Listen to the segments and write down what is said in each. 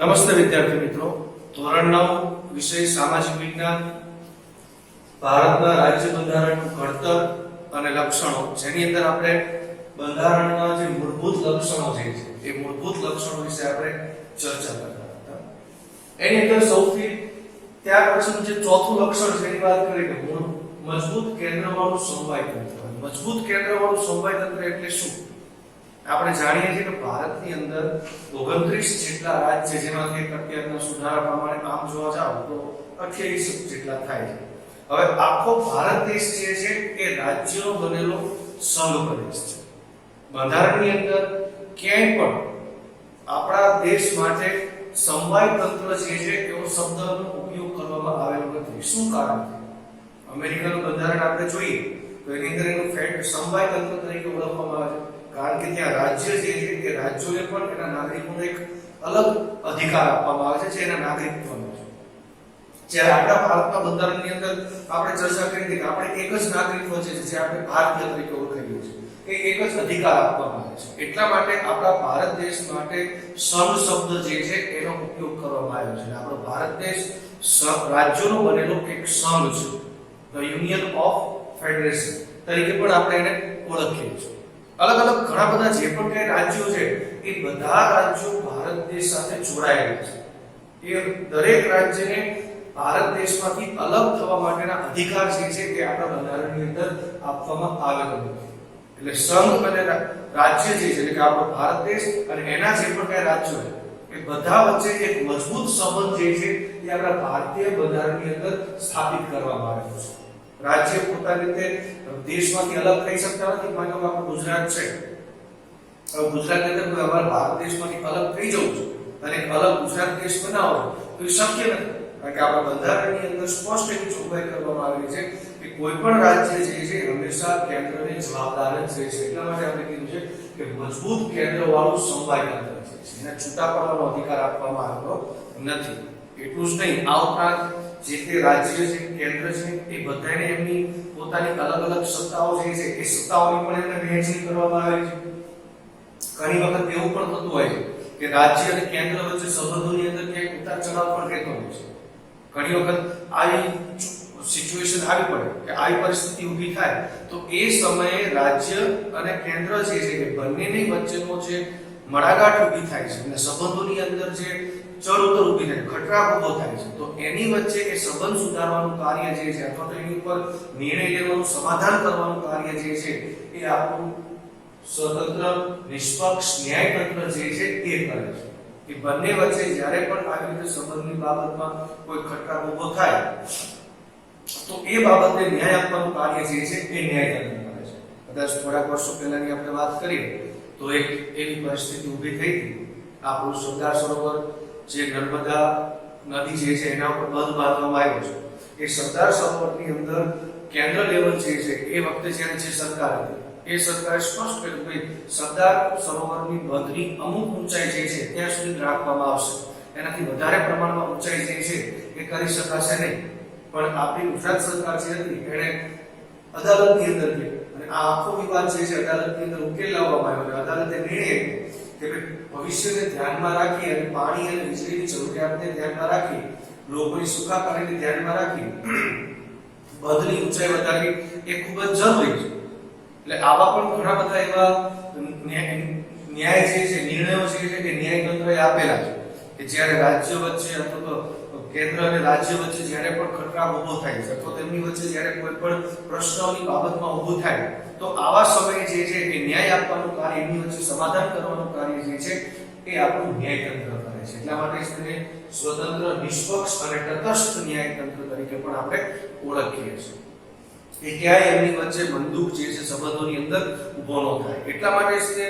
નમસ્તે વિદ્યાર્થી મિત્રો, ધોરણ 9 વિષય સામાજિક વિજ્ઞાન, ભારતના રાજ્ય બંધારણનું ઘડતર અને લક્ષણો, જેની અંદર આપણે બંધારણના જે મૂળભૂત લક્ષણો છે એ મૂળભૂત લક્ષણો વિશે આપણે ચર્ચા કરતા હતા. એની અંદર સૌથી ત્યાર પછીનું જે ચોથું લક્ષણ છે એની વાત કરીએ કે મજબૂત કેન્દ્રવાળું સમવાય તંત્ર. મજબૂત કેન્દ્રવાળું સમવાય તંત્ર એટલે શું? આપણે જાણીએ છીએ કે ભારતની અંદર 29 જેટલા રાજ્ય, જેમાંથી અત્યારના સુધારા પ્રમાણે આમ જોવા જાવ તો 28 જેટલા થાય છે. હવે આખો ભારત દેશ જે છે એ રાજ્યનો બનેલો સંઘ પ્રદેશ છે. બંધારણની અંદર ક્યાંય પણ આપણા દેશ માટે સમવાય તંત્ર જે છે એવો શબ્દનો ઉપયોગ કરવામાં આવેલો નથી. શું કારણ છે? અમેરિકાનું બંધારણ આપણે જોઈએ તો એની અંદર એનું સમવાય તંત્ર તરીકે ઓળખવામાં આવે છે, કારણ કે ત્યાં રાજ્ય જે છે એ રાજ્યોને પણ એના નાગરિકોને એક અલગ અધિકાર આપવામાં આવે છે જે એના નાગરિકત્વનો છે. જ્યારે આપણા ભારતના બંધારણની અંદર આપણે ચર્ચા કરી હતી કે આપણે એક જ નાગરિકત્વ છે જે આપણે ભારતીય તરીકે ઓળખાઈએ છીએ, એ એક જ અધિકાર આપવામાં આવે છે. એટલા માટે આપણા ભારત દેશ માટે સંઘ શબ્દ જે છે એનો ઉપયોગ કરવામાં આવ્યો છે. આપણો ભારત દેશ રાજ્યોનો બનેલો એક સંઘ છે, ધ યુનિયન ઓફ ફેડરેશન તરીકે પણ આપણે એને ઓળખીએ છીએ. અલગ અલગ ઘણા બધા જે પણ કઈ રાજ્યો છે એ બધા રાજ્યો ભારત દેશ સાથે જોડાયેલા છે. એ દરેક રાજ્યને ભારત દેશમાંથી અલગ થવા માટેના અધિકાર જે છે એ આપણા બંધારણની અંદર આપવામાં આવેલો છે. એટલે સંઘ અને રાજ્ય જે છે, એટલે કે આપણો ભારત દેશ અને એના જે પણ કઈ રાજ્યો છે એ બધા વચ્ચે એક મજબૂત સંબંધ જે છે એ આપણા ભારતીય બંધારણની અંદર સ્થાપિત કરવામાં આવેલો છે. રાજ્ય પોતાની રીતે દેશમાંથી અલગ થઈ શકતા નથી. માનો કે આપણું ગુજરાત છે, હવે ગુજરાતની અંદર કોઈ અમારા ભારત દેશમાંથી અલગ થઈ જવું છે અને એક અલગ ગુજરાત દેશ બનાવવો તો એ શક્ય નથી, કારણ કે આપણા બંધારણની અંદર સ્પષ્ટ એવી જોગવાઈ કરવામાં આવેલી છે કે કોઈ પણ રાજ્ય જે છે હંમેશા કેન્દ્રને જવાબદાર જ રહે છે. એટલા માટે આપણે કીધું છે કે મજબૂત કેન્દ્રવાળું સમવાય તંત્ર છે, એને છૂટા પડવાનો અધિકાર આપવામાં આવેલો નથી. એટલું જ નહીં, આ ઉપરાંત જે તે રાજ્ય છે, કેન્દ્ર છે, એ બધાને એમની પોતાની અલગ અલગ સત્તાઓ જે છે એ સત્તાઓની પણ એમને વહેંચણી કરવામાં આવે છે. ઘણી વખત એવું પણ થતું હોય છે કે રાજ્ય અને કેન્દ્ર વચ્ચે સંબંધોની અંદર ક્યાંક ઉતાર ચઢાવ પણ રહેતો હોય છે. ઘણી વખત આવી સિચ્યુએશન આવી પડે કે આવી પરિસ્થિતિ ઊભી થાય તો એ સમયે રાજ્ય અને કેન્દ્ર જે છે એ બંનેની વચ્ચેનો જે મડાગાંઠ ઊભી થાય છે અને સંબંધોની અંદર જે ચડ ઉતર ઊભી થાય, ખટરાક ઊભો થાય છે, તો એની વચ્ચે એ સંબંધ સુધારવાનું કાર્ય જે છે અથવા તો એની ઉપર નિર્ણય લેવાનું, સમાધાન કરવાનું કાર્ય જે છે એ આપણું સ્વતંત્ર નિષ્પક્ષ ન્યાયતંત્ર જે છે એ કરે છે. કે બંને વચ્ચે જ્યારે પણ આવી રીતે સંબંધની બાબતમાં કોઈ ખટરાક ઊભો થાય તો એ બાબતે ન્યાય આપવાનું કાર્ય જે છે એ ન્યાયતંત્ર કરે છે. કદાચ થોડાક વર્ષો પહેલાની આપણે વાત કરીએ તો એક એવી પરિસ્થિતિ ઊભી થઈ હતી. આપણું સરદાર સરોવર જે નર્મદા નદી જે છે એના ઉપર બંધ બાંધવામાં આવ્યો છે. એ સરદાર સરોવરની અંદર કેન્દ્ર લેવલ જે છે એ વખતે જ્યારે જે સરકાર હતી એ સરકારે સ્પષ્ટ કર્યું કે સરદાર સરોવરની બંધની અમુક ઊંચાઈ જે છે ત્યાં સુધી રાખવામાં આવશે, એનાથી વધારે પ્રમાણમાં ઊંચાઈ જે છે એ કરી શકાશે નહીં. પણ આપણી ગુજરાત સરકાર જે હતી એણે અદાલતની અંદર ગઈ અને આ આખો વિવાદ જે છે અદાલતની અંદર ઉકેલ લાવવામાં આવ્યો. અદાલતે નિર્ણય કે ભવિષ્યને ધ્યાનમાં રાખી અને પાણી અને વીજળીની જરૂરિયાતને ધ્યાનમાં રાખી, લોકોની સુખાકારીને ધ્યાનમાં રાખી બંધની ઊંચાઈ વધારવી એ ખૂબ જ જરૂરી છે. એટલે આવા પણ ઘણા બધા એવા ન્યાય જે છે, નિર્ણયો જે છે કે ન્યાયતંત્રએ આપેલા છે કે જ્યારે રાજ્ય વચ્ચે અથવા તો કેન્દ્ર અને રાજ્ય વચ્ચે જ્યારે પણ ખટરાક ઊભો થાય છે અથવા તેમની વચ્ચે જ્યારે કોઈ પણ પ્રશ્નોની બાબતમાં ઊભું થાય તો આવા સમયે જે છે એ ન્યાય આપવાનું કાર્ય, એમની વચ્ચે સમાધાન કરવાનું કાર્ય જે છે એ આપણું ન્યાયતંત્ર કરે છે. એટલા માટે તેને સ્વતંત્ર, નિષ્પક્ષ અને તટસ્થ ન્યાયતંત્ર તરીકે પણ આપણે ઓળખીએ છીએ. એ ક્યાંય એમની વચ્ચે બંદૂક જે છે સંબંધોની અંદર ઊભો ન થાય. એટલા માટે તે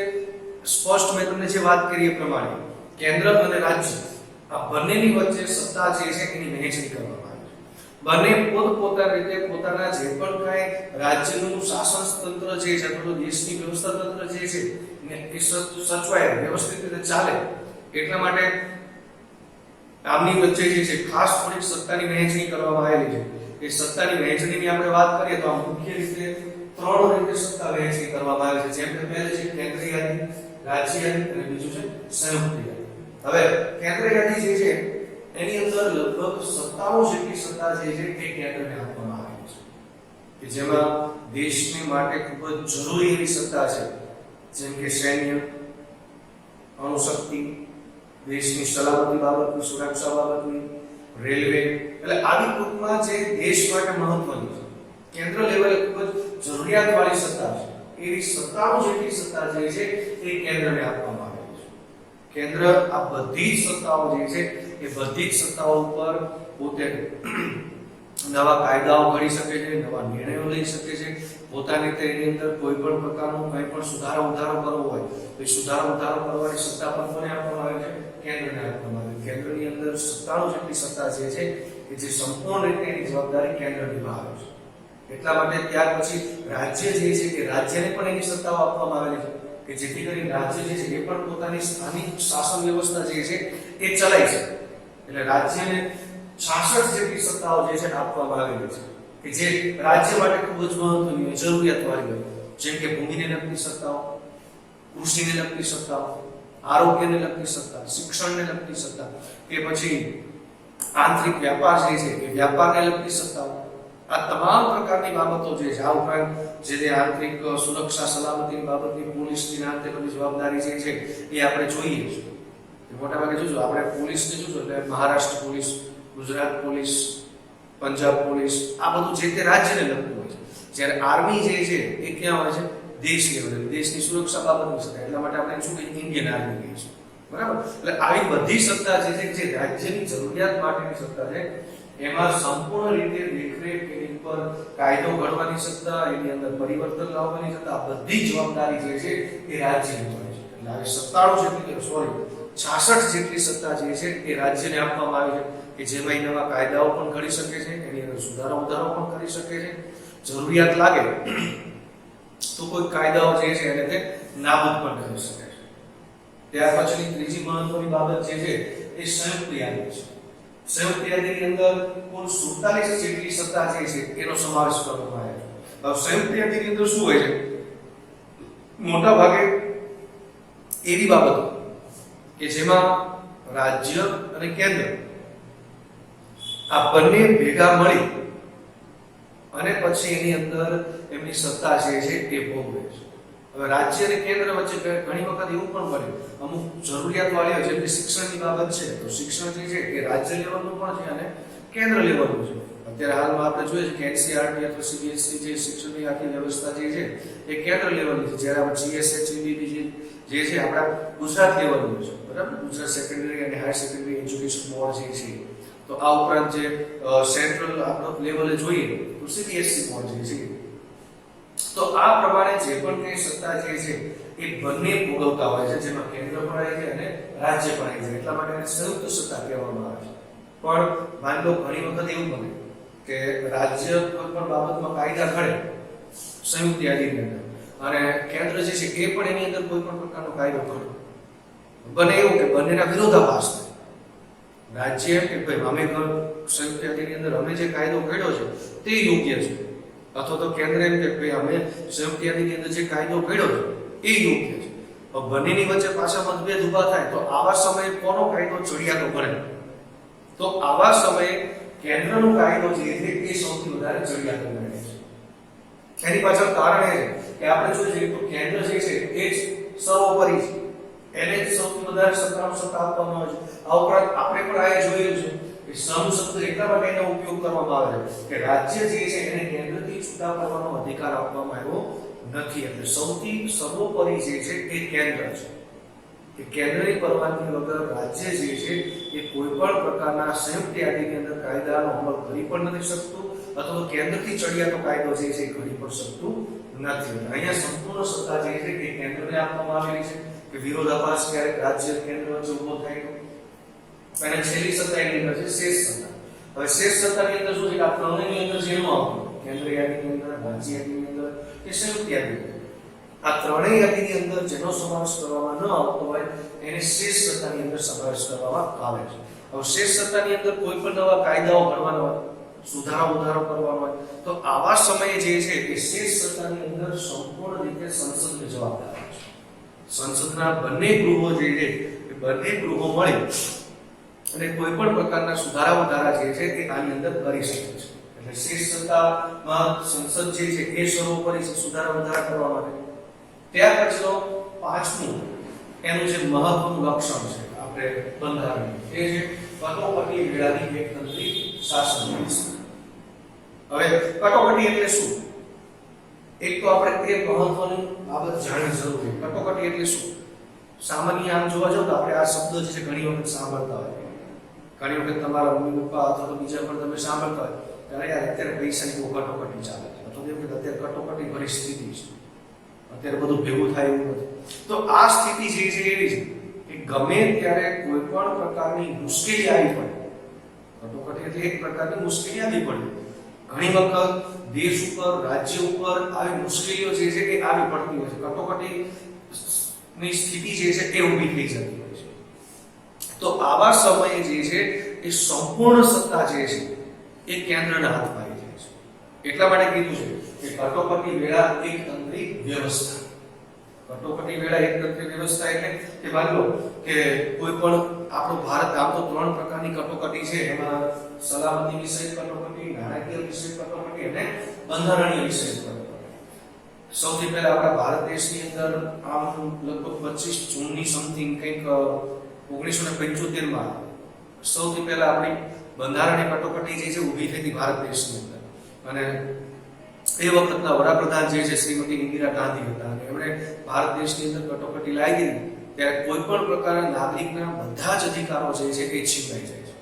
સ્પષ્ટ મેં તમને જે વાત કરી એ પ્રમાણે કેન્દ્ર અને રાજ્ય આ બંનેની વચ્ચે સત્તા જે છે એની વહેંચણી કરવામાં આવે છે. બંને પોતપોતાની રીતે પોતાના જે પણ કાંઈ રાજ્યનું શાસન તંત્ર જે છે અથવા દેશની વ્યવસ્થા તંત્ર જે છે એ સચવાય, વ્યવસ્થિત રીતે ચાલે, એટલા માટે આમની વચ્ચે જે છે ખાસ થોડીક સત્તાની વહેંચણી કરવામાં આવેલી છે. એ સત્તાની વહેંચણીની આપણે વાત કરીએ તો આ મુખ્ય રીતે ત્રણ રીતે સત્તા વહેંચણી કરવામાં આવે છે. જેમ કે પહેલી છે કેન્દ્રીય, રાજ્ય અને બીજું છે સંયુક્ત. હવે કેન્દ્ર યાદી જે છે એની અંદર લગભગ 97 જેટલી સત્તા જે છે એ કેન્દ્રને આપવામાં આવી છે, કે જેમાં દેશની માટે ખૂબ જ જરૂરી એવી સત્તા છે, જેમ કે સૈન્ય, અણુશક્તિ, દેશની સલામતી બાબતની, સુરક્ષા બાબતની, રેલવે, એટલે આવી ટૂંકમાં જે દેશ માટે મહત્વની છે, કેન્દ્ર લેવલે ખૂબ જ જરૂરિયાતવાળી સત્તા છે, એવી 97 જેટલી સત્તા જે છે એ કેન્દ્રને આપવામાં આવી છે. કેન્દ્ર આ બધી જ સત્તાઓ જે છે એ બધી જ સત્તાઓ ઉપર પોતે નવા કાયદાઓ ઘડી શકે છે, નવા નિર્ણયો લઈ શકે છે, પોતાની રીતે એની અંદર કોઈ પણ પ્રકારનો કંઈ પણ સુધારો ઉધારો કરવો હોય તો સુધારો ઉધારો કરવાની સત્તા પણ કોને આપવામાં આવે છે? કેન્દ્રને આપવામાં આવે છે. કેન્દ્રની અંદર 97 જેટલી સત્તા જે છે કે જે સંપૂર્ણ રીતે એની જવાબદારી કેન્દ્ર નિભાવે છે. એટલા માટે ત્યાર પછી રાજ્ય જે છે કે રાજ્યને પણ એની સત્તાઓ આપવામાં આવેલી છે, કે જેથી કરીને રાજ્ય જે છે એ પણ પોતાની સ્થાનિક શાસન વ્યવસ્થા જે છે એ ચલાવી શકે. એટલે રાજ્યને 66 જેટલી સત્તાઓ જે છે આપવામાં આવેલી છે, કે જે રાજ્ય માટે ખૂબ જ મહત્વની હોય, જરૂરિયાતવાળી હોય, જેમ કે ભૂમિને લગતી સત્તાઓ, કૃષિને લગતી સત્તાઓ, આરોગ્યને લગતી સત્તા, શિક્ષણને લગતી સત્તા, કે પછી આંતરિક વ્યાપાર જે છે એ વ્યાપારને લગતી સત્તાઓ, આ તમામ પ્રકારની બાબતો જે છે, આ ઉપરાંત જે આંતરિક સુરક્ષા સલામતીની બાબતની પોલીસની નાતે બધી જવાબદારી જે છે એ આપણે જોઈએ છીએ. મોટાભાગે જોજો આપણે પોલીસને જોજો એટલે Maharashtra police, Gujarat police, Punjab police, આ બધું જે તે રાજ્યને લગતું હોય છે. જ્યારે આર્મી જે છે એ ક્યાં હોય છે? દેશ લેવલે, દેશની સુરક્ષા બાબતની સત્તા. એટલા માટે આપણે શું કહીએ? ઇન્ડિયન આર્મી કહીએ છીએ, બરાબર? એટલે આવી બધી સત્તા જે છે જે રાજ્યની જરૂરિયાત માટેની સત્તા છે, એમાં સંપૂર્ણ રીતે દેખરેખ, એની ઉપર કાયદો ઘડવાની સત્તા, એની અંદર પરિવર્તન લાવવાની સત્તા, બધી જવાબદારી જે છે એ રાજ્યની હોય છે. એટલે આવી 66 જેટલી સત્તા જે છે એ રાજ્યને આપવામાં આવી છે, કે જેમાં નવા કાયદાઓ પણ ઘડી શકે છે, એની અંદર સુધારો ઉધારો પણ કરી શકે છે, જરૂરિયાત લાગે તો કોઈ કાયદાઓ જે છે એને તે નાબૂદ પણ કરી શકે છે. ત્યાર પછીની ત્રીજી મહત્વની બાબત જે છે એ સંયુક્ત યાદી છે. સંયુક્ત યાદીની અંદર કુલ 47 જેટલી સત્તા જે છે એનો સમાવેશ કરવામાં આવ્યો છે. હવે સંયુક્ત યાદીની અંદર શું હોય છે? મોટા ભાગે એવી બાબતો કે જેમાં રાજ્ય અને કેન્દ્ર આ બંને ભેગા મળી અને પછી એની અંદર એમની સત્તા જે છે એ ભોગવે છે. હવે રાજ્ય અને કેન્દ્ર વચ્ચે ઘણી વખત એવું પણ બને, અમુક જરૂરિયાત વાળી હોય, જેમ કે શિક્ષણની બાબત છે તો શિક્ષણ જે છે એ રાજ્ય લેવલનું પણ છે અને કેન્દ્ર લેવલનું છે. અત્યારે હાલમાં આપણે જોઈએ છે કે એનસીઆરટી અથવા સીબીએસઈ જે શિક્ષણની આખી વ્યવસ્થા જે છે એ કેન્દ્ર લેવલની છે, જ્યારે આપણે જીએસએચઈબી જે છે આપણા ગુજરાત લેવલનું છે, બરાબર? ગુજરાત સેકન્ડરી અને હાયર સેકન્ડરી એજ્યુકેશન બોર્ડ જે છે. તો આ ઉપરાંત જે સેન્ટ્રલ આપણો લેવલે જોઈએ તો સીબીએસઈ બોર્ડ જે છે. તો આ પ્રમાણે જે પણ કઈ સત્તા જે છે એ બંને ભોગવતા હોય છે, જેમાં કેન્દ્ર પણ આવી જાય અને રાજ્ય પણ આવી જાય. એટલા માટે એને સંયુક્ત સત્તા કહેવામાં આવે છે. પણ માની લો ઘણી વખત એવું બને કે રાજ્ય કોઈ પણ બાબતમાં કાયદા ઘડે સંયુક્ત યાદીની અંદર, અને કેન્દ્ર જે છે એ પણ એની અંદર કોઈ પણ પ્રકારનો કાયદો ઘડે. બને એવું કે બંનેના વિરોધાભાસ થાય. રાજ્ય કે ભાઈ અમે સંયુક્ત યાદીની અંદર અમે જે કાયદો ઘડ્યો છે તે યોગ્ય છે, અથવા તો કેન્દ્ર એમ કે ભાઈ અમે સંયુક્ત યાદીની અંદર જે કાયદો ઘડ્યો છે એ યોગ્ય છે. બંનેની વચ્ચે પાછા મતભેદ ઊભા થાય તો આવા સમયે કોનો કાયદો ચડિયાતો પડે? તો આવા સમયે કેન્દ્રનો કાયદો જે છે એ સૌથી વધારે ચડિયાતો પડે છે. એની પાછળ કારણ એ છે કે આપણે જોઈએ તો કેન્દ્ર જે છે એ જ સર્વોપરી છે, એને જ સૌથી વધારે સત્તાનો સત્તા આપવામાં આવે છે. આ ઉપરાંત આપણે પણ આ જોયેલું છે કે સમ શબ્દ એટલા માટે એનો ઉપયોગ કરવામાં આવે છે કે રાજ્ય જે છે એને કેન્દ્રથી છૂટા કરવાનો અધિકાર આપવામાં આવ્યો નથી. એટલે સૌથી સર્વોપરી જે છે એ કેન્દ્ર છે, કે કેન્દ્રની પરવાનગી વગર રાજ્ય જે છે એ કોઈ પણ પ્રકારના સંયુક્ત યાદીની અંદર કાયદાનો અમલ કરી પણ નથી શકતું, અથવા તો કેન્દ્રથી ચડિયાતો કાયદો જે છે એ કરી પણ શકતું નથી. અહીંયા સંપૂર્ણ સત્તા જે છે એ કેન્દ્રને આપવામાં આવેલી છે, કે વિરોધાભાસ ક્યારેક રાજ્ય કેન્દ્ર વચ્ચે ઉભો થાય તો. અને છેલ્લી સત્તા એની અંદર છે શેષ સત્તા. હવે શેષ સત્તાની અંદર શું છે કે આ ત્રણેયની અંદર જેનું આવતું, કેન્દ્ર યાદીની અંદર, રાજ્ય યાદીની અંદર કે સંયુક્ત યાદીની અંદર, આ ત્રણેય યાદીની અંદર જેનો સમાવેશ કરવામાં ન આવતો હોય એને શેષ સત્તાની અંદર સમાવેશ કરવામાં આવે છે. હવે શેષ સત્તાની અંદર કોઈ પણ નવા કાયદાઓ ઘડવાના હોય, સુધારો ઉધારો કરવાનો હોય તો આવા સમયે જે છે એ શેષ સત્તાની અંદર સંપૂર્ણ રીતે સંસદને જવાબદાર છે. સંસદના બંને ગૃહો જે છે એ બંને ગૃહો મળી અને કોઈ પણ પ્રકારના સુધારા વધારા જે છે એ આની અંદર કરી શકે છે. એટલે શીર્ષ સત્તામાં સંસદ જે છે એ સર્વોપરી છે સુધારા વધારા કરવા માટે. ત્યાર પછીનો પાંચમું એનું જે મહત્વનું લક્ષણ છે આપણે બંધારણ એ છે કટોકટી વેળાની એકતંત્રી શાસન વ્યવસ્થા. હવે કટોકટી એટલે શું? એક તો આપણે એ મહત્વની બાબત જાણવી જરૂરી છે. કટોકટી એટલે શું? સામાન્ય આમ જોવા જાવ તો આપણે આ શબ્દ જે છે ઘણી વખત સાંભળતા હોય. ઘણી વખત તમારા મમ્મી પપ્પા અથવા તો બીજા પણ તમે સાંભળતા હોય ત્યારે યાર અત્યારે પૈસાની બહુ કટોકટી ચાલે છે અથવા તો અત્યારે કટોકટી પરિસ્થિતિ છે, અત્યારે બધું ભેગું થાય એવું નથી. તો આ સ્થિતિ જે છે એવી છે કે ગમે ત્યારે કોઈ પણ પ્રકારની મુશ્કેલી આવી પડે, કટોકટી એટલે એક પ્રકારની મુશ્કેલી આવી પડે. ઘણી વખત દેશ ઉપર રાજ્ય ઉપર આવી મુશ્કેલીઓ જે છે એ આવી પડતી હોય છે. કટોકટી ની સ્થિતિ જે છે એ ઊભી થઈ જતી હોય છે. તો આવા સમયે જે છે એ સંપૂર્ણ સત્તા જે છે એ કેન્દ્રના હાથમાં આવી જાય છે. એટલા માટે કીધું છે કે કટોકટી વેળા એકતંત્રી વ્યવસ્થા. કટોકટી વેળા એકતંત્રી વ્યવસ્થા એટલે કે માની લો કે કોઈ પણ આપણો ભારત આમ તો 3 પ્રકારની કટોકટી છે. એમાં સલામતી વિષયક કટોકટી, નાણાકીય વિષયક કટોકટી અને બંધારણીય વિષયક કટોકટી. સૌથી પહેલા આપણા ભારત દેશની અંદર આમ લગભગ 25 જૂનની સમથિંગ કંઈક 1975 માં સૌથી પહેલા આપણી બંધારણીય કટોકટી જે છે ઊભી થઈ હતી ભારત દેશની અંદર. અને એ વખતના વડાપ્રધાન જે છે શ્રીમતી ઇન્દિરા ગાંધી હતા અને એમણે ભારત દેશની અંદર કટોકટી લાવી દીધી ત્યારે કોઈ પણ પ્રકારના નાગરિકના બધા જ અધિકારો જે છે એ છીનવાઈ જાય છે.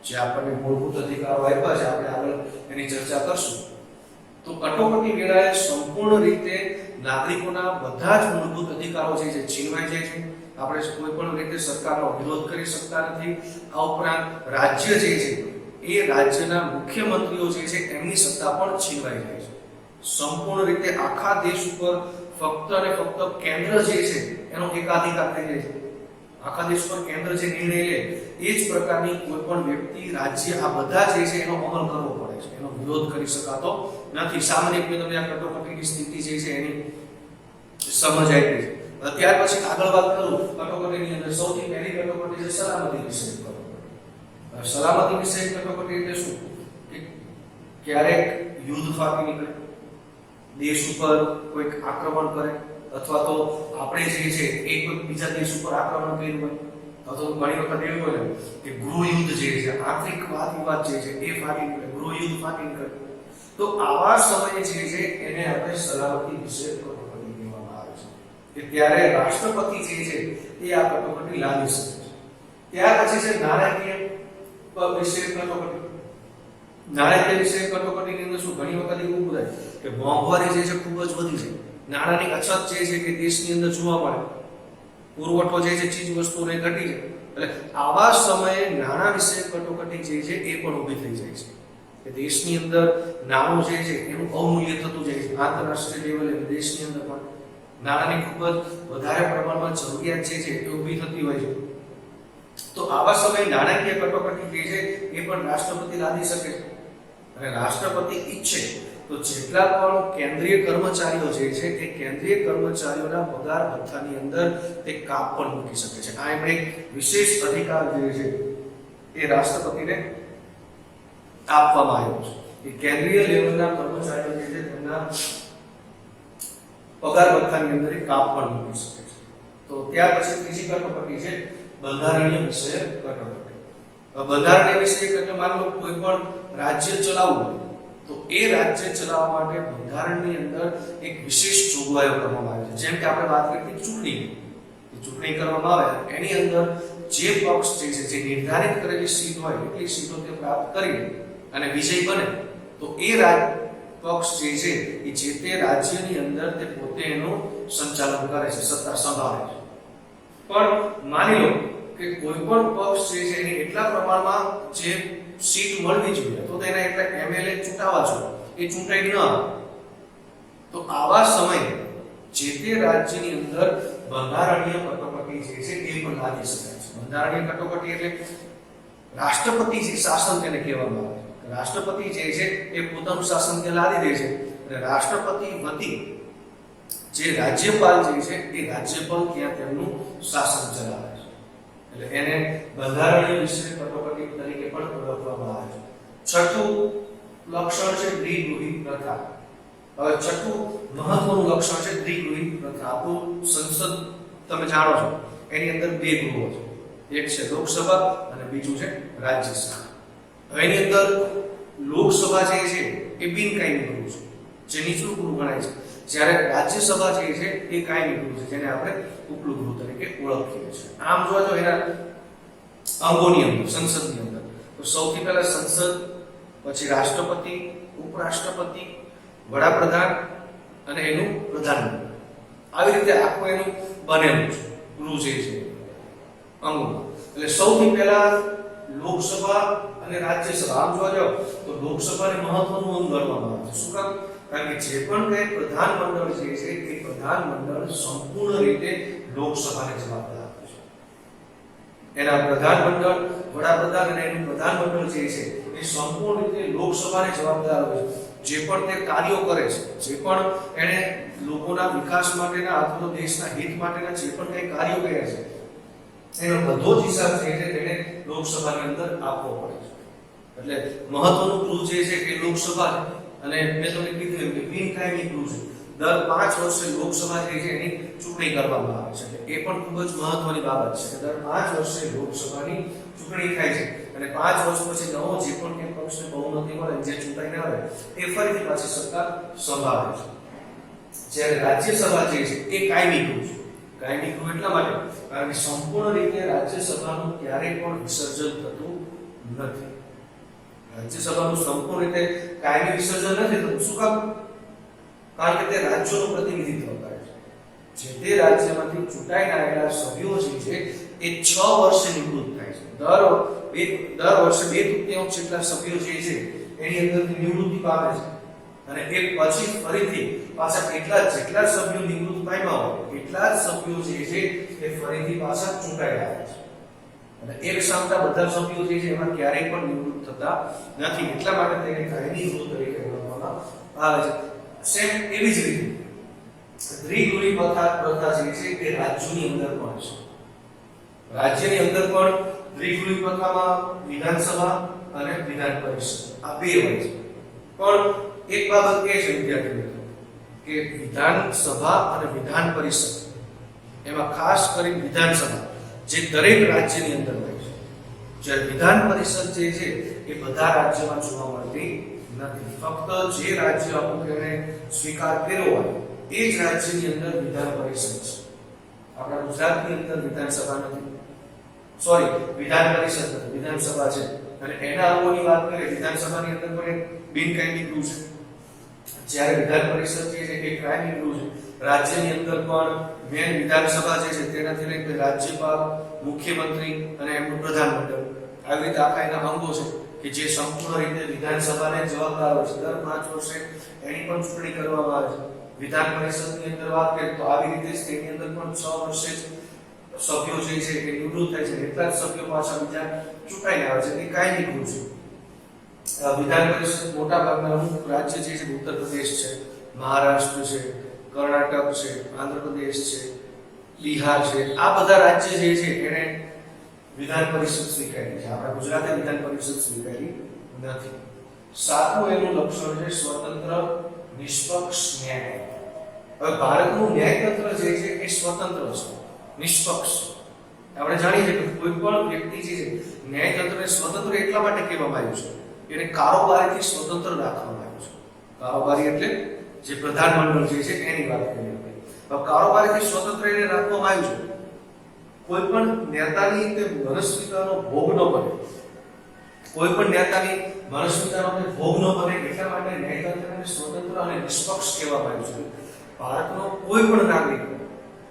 જે આપણને મૂળભૂત અધિકારો આપ્યા છે આપણે આગળ એની ચર્ચા કરશું. તો કટોકટી વેળાએ સંપૂર્ણ રીતે નાગરિકોના બધા જ મૂળભૂત અધિકારો જે છે છીનવાઈ જાય છે. આપણે કોઈ પણ રીતે સરકારનો વિરોધ કરી શકતા નથી. આ ઉપરાંત રાજ્ય જે છે એ રાજ્યના મુખ્યમંત્રીઓ જે છે એમની સત્તા પણ છીનવાઈ જાય છે. સંપૂર્ણ રીતે આખા દેશ ઉપર ફક્ત અને ફક્ત કેન્દ્ર જે છે એનો એકાધિકાર થઈ જાય છે. આખા દેશ પર કેન્દ્ર જે નિર્ણય લે એ જ પ્રકારની કોઈ પણ વ્યક્તિ, રાજ્ય આ બધા જે છે એનો અમલ કરવો પડે છે. એનો વિરોધ કરી શકાતો નથી. સામાન્ય રીતે તમને આ કટોકટીની સ્થિતિ જે છે એની સમજ આવી છે. ત્યાર પછી આગળ વાત કરું કટોકટીની અંદર સૌથી પહેલી કટોકટી છે સલામતી વિષયક કટોકટી. સલામતી વિષયક કટોકટી એટલે શું? કે ક્યારેક યુદ્ધ ફાટી નીકળે, દેશ ઉપર કોઈક આક્રમણ કરે અથવા તો આપણે જે છે એક બીજા દેશ ઉપર આક્રમણ કર્યું હોય અથવા તો ઘણી વખત એવું હોય કે ગૃહયુદ્ધ જે છે, આંતરિક વાદ વિવાદ જે છે એ ફાટી નીકળે, ગૃહયુદ્ધ ફાટી નીકળે. તો આવા સમયે જે છે એને આપણે સલામતી વિષયક કટોકટી કહેવામાં આવે છે. કે ત્યારે રાષ્ટ્રપતિ જે છે એ આ કટોકટી લાદી શકે છે. ત્યાર પછી છે નાણાકીય વિષયક કટોકટી. નાણાકીય વિષયક કટોકટીની અંદર શું ઘણી વખત એવું થાય કે મોંઘવારી જે છે ખૂબ જ વધી છે, નાણાંની અછત જે છે કે દેશની અંદર જોવા મળે, પુરવઠો જે છે ચીજ વસ્તુઓને ઘટી છે. એટલે આવા સમયે નાણાં વિષયક કટોકટી જે છે એ પણ ઊભી થઈ જાય છે કે દેશની અંદર નાણું જે છે એનું અવમૂલ્ય થતું જાય છે. આંતરરાષ્ટ્રીય લેવલે દેશની અંદર પણ નાણાંની ખૂબ જ વધારે પ્રમાણમાં જરૂરિયાત જે છે એ ઊભી થતી હોય છે. તો આવા સમયે નાણાકીય કટોકટી જે છે એ પણ રાષ્ટ્રપતિ લાદી શકે છે. અને રાષ્ટ્રપતિ ઈચ્છે તો જેટલા પણ કેન્દ્રીય કર્મચારીઓ જે છે એ કેન્દ્રીય કર્મચારીઓના પગાર ભથ્થાની અંદર તે કાપ પણ મૂકી શકે છે. આ એમણે વિશેષ અધિકાર જે છે એ રાષ્ટ્રપતિને આપવામાં આવ્યો છે. એ કેન્દ્રીય લેવલના કર્મચારીઓ જે છે તેમના પગાર ભથ્થાની અંદર કાપ પણ મૂકી શકે છે. તો ત્યાર પછી ત્રીજી કટોકટી છે બંધારણીય વિષયક કટોકટી. બંધારણીય વિષયક એટલે માની લો કોઈ પણ રાજ્ય ચલાવવું હોય તો એ રાજ્ય ચલાવવા માટે બંધારણની અંદર એક વિશેષ જોગવાઈઓ કરવામાં આવે છે. જેમ કે આપણે વાત કરી ચૂંટણી કરવામાં આવે એની અંદર જે પક્ષ જે છે જે નિર્ધારિત કરેલી સીટ હોય એટલી સીટો તે પ્રાપ્ત કરી અને વિજય બને તો એ પક્ષ જે છે એ જે તે રાજ્યની અંદર તે પોતે એનું સંચાલન કરે છે, સત્તા સંભાળે છે. પણ માની લો કે કોઈ પણ પક્ષ જે છે એને એટલા પ્રમાણમાં જે સીટ મળવી જોઈએ તો તેના એટલા એમએલએ ચૂંટાવા જોઈએ, એ ચૂંટાઈ ન આવે તો આવા સમયે જે તે રાજ્યની અંદર બંધારણીય કટોકટી જે છે એ પણ લાદી શકાય છે. બંધારણીય કટોકટી એટલે રાષ્ટ્રપતિ જે શાસન તેને કહેવામાં આવે છે. રાષ્ટ્રપતિ જે છે એ પોતાનું શાસન તે લાદી દે છે અને રાષ્ટ્રપતિ વતી જે રાજ્યપાલ જે છે એ રાજ્યપાલ ત્યાં તેમનું શાસન ચલાવે છે. એટલે એને બંધારણીય વિષય કટોકટી તરીકે પણ ઓળખવામાં આવે છે. છઠ્ઠું લક્ષણ છે દ્વિગૃહી પ્રથા. હવે છઠ્ઠું મહત્વનું લક્ષણ છે દ્વિગૃહી પ્રથા. આપણું સંસદ તમે જાણો છો એની અંદર બે ગૃહો છે, એક છે લોકસભા અને બીજું છે રાજ્યસભા. હવે એની અંદર લોકસભા જે છે એ બિનકાયમી ગૃહ છે, જે નીચલું ગૃહ ગણાય છે, જ્યારે રાજ્યસભા જે છે એ કાયમી ગૃહ છે, જેને આપણે ઉપલું ગૃહ તરીકે ઓળખીએ છીએ. આમ જોવા તો એના અંગોની અંદર સંસદની અંદર તો સૌથી પહેલા સંસદ, પછી રાષ્ટ્રપતિ, ઉપરાષ્ટ્રપતિ, વડાપ્રધાન અને એનું પ્રધાનમંત્રી, આવી રીતે આખું એનું બનેલું છે ગૃહ જે છે અંગો. એટલે સૌથી પહેલા લોકસભા અને રાજ્યસભા. આમ જોવા જાવ તો લોકસભાને મહત્વનું અંગ ગણવામાં આવે છે. શું કામ? કારણ કે જે પણ કઈ પ્રધાનમંડળ જે છે એ પ્રધાનમંડળ સંપૂર્ણ રીતે લોકસભાને જવાબદાર છે. એના પ્રધાનમંડળ, વડાપ્રધાન અને એનું પ્રધાનમંડળ જે છે એ સંપૂર્ણ રીતે લોકસભાને જવાબદાર હોય છે. જે પણ તે કાર્યો કરે છે, જે પણ એને લોકોના વિકાસ માટેના અથવા દેશના હિત માટેના જે પણ કઈ કાર્યો કર્યા છે એનો બધો જ હિસાબ જે છે તેને લોકસભાની અંદર આપવો પડે છે. એટલે મહત્વનું ગૃહ જે છે કે લોકસભા છે. અને મેં તમને કીધું એમ કે બિનકાયમી ગૃહ છે. દર 5 વર્ષે લોકસભા જે છે એની ચૂંટણી કરવામાં આવે છે. એ પણ ખૂબ જ મહત્વની બાબત છે કે દર 5 વર્ષે લોકસભાની ચૂંટણી થાય છે અને 5 વર્ષ પછી નવો જે પણ કે પક્ષને બહુમતી મળે, જે ચૂંટાઈને આવે એ ફરીથી પાછી સરકાર સંભાળે છે. જ્યારે રાજ્યસભા જે છે એ કાયમી ગૃહ છે. કાયમી ગૃહ એટલા માટે કારણ કે સંપૂર્ણ રીતે રાજ્યસભાનું ક્યારેય પણ વિસર્જન થતું નથી. રાજ્યસભાનું સંપૂર્ણ રીતે કાયમી વિસર્જન નથી થતું. શું કામ? કારણ કે તે રાજ્યોનું પ્રતિનિધિત્વ કરે છે. જે તે રાજ્યમાંથી ચૂંટાઈને આવેલા સભ્યો જે છે એ 6 વર્ષે નિવૃત્ત થાય છે. દર વર્ષે 2/3 જેટલા સભ્યો જે છે એની અંદરથી નિવૃત્તિ પામે છે અને એ પછી ફરીથી પાછા જેટલા સભ્યો નિવૃત્ત પામ્યા હોય એટલા જ સભ્યો જે છે એ ફરીથી પાછા ચૂંટાઈ આવે છે. અને એક સામટા બધા સભ્યો જે છે એમાં ક્યારેય પણ નિવૃત્ત થતા નથી. એટલા માટે તેને કાયમી ગૃહ તરીકે ઓળખવામાં આવે છે. સેમ એવી જ રીતે દ્વિગૃહી પ્રથા જે છે એ રાજ્યોની અંદર પણ છે. રાજ્યની અંદર પણ દ્વિગૃહી પ્રથામાં વિધાનસભા અને વિધાન પરિષદ આ બે હોય છે. પણ એક બાબત એ છે વિદ્યાર્થી મિત્રો કે વિધાનસભા અને વિધાન પરિષદ એમાં ખાસ કરી વિધાનસભા જે દરેક રાજ્યની અંદર હોય છે, જ્યારે વિધાન પરિષદ જે છે એ બધા રાજ્યોમાં જોવા મળતી નથી. ફક્ત જે રાજ્ય અમુક એને સ્વીકાર કર્યો હોય એ જ રાજ્યની અંદર વિધાન પરિષદ છે. આપણા ગુજરાતની અંદર વિધાનસભા નથી, સોરી વિધાન પરિષદ નથી, વિધાનસભા છે. અને એના અંગોની વાત કરીએ વિધાનસભાની અંદર પણ બિનકાયમી ગૃહ છે, જ્યારે વિધાન પરિષદ જે છે એ કાયમી ગૃહ છે. રાજ્યની અંદર પણ મેન વિધાનસભા જે છે તેનાથી લઈને રાજ્યપાલ, મુખ્યમંત્રી અને એમનું પ્રધાનમંડળ આવી રીતે આખા એના અંગો છે કે જે સંપૂર્ણ રીતે વિધાનસભાને જવાબદાર હોય છે. દર 5 વર્ષે એની પણ ચૂંટણી કરવામાં આવે છે. વિધાન પરિષદની અંદર વાત કરીએ તો આવી રીતે જ તેની અંદર પણ 6 વર્ષે સભ્યો જે છે એ નિવૃત્ત થાય છે. એટલા જ સભ્યો પાછા બીજા ચૂંટાઈને આવે છે. એ કાયમી ગૃહ છે. વિધાન પરિષદ મોટા ભાગના અમુક રાજ્ય જે છે ઉત્તર પ્રદેશ છે, મહારાષ્ટ્ર છે, કર્ણાટક છે, આંધ્રપ્રદેશ છે, બિહાર છે, આ બધા રાજ્ય જે છે એને વિધાન પરિષદ સ્વીકારી છે. આપણા ગુજરાતે વિધાન પરિષદ સ્વીકારી નથી. સાતમું એનું લક્ષણ છે સ્વતંત્ર નિષ્પક્ષ ન્યાય. હવે ભારતનું ન્યાયતંત્ર જે છે એ સ્વતંત્ર છે, નિષ્પક્ષ. આપણે જાણીએ છીએ કે કોઈ પણ વ્યક્તિ જે છે ન્યાયતંત્રને સ્વતંત્ર એટલા માટે કહેવામાં આવ્યું છે એને કારોબારીથી સ્વતંત્ર રાખવામાં આવ્યું છે. કારોબારી એટલે જે પ્રધાનમંડળ જે છે એની વાત કરીએ. હવે કારોબારીથી સ્વતંત્ર એને રાખવામાં આવ્યું છે. કોઈ પણ નેતાની તે મનસ્વિતાનો ભોગ ન બને, કોઈ પણ નેતાની મનસ્વિતાનો ભોગ ન બને એટલા માટે ન્યાયતંત્રને સ્વતંત્ર અને નિષ્પક્ષ કહેવામાં આવ્યું છે. ભારતનો કોઈ પણ નાગરિક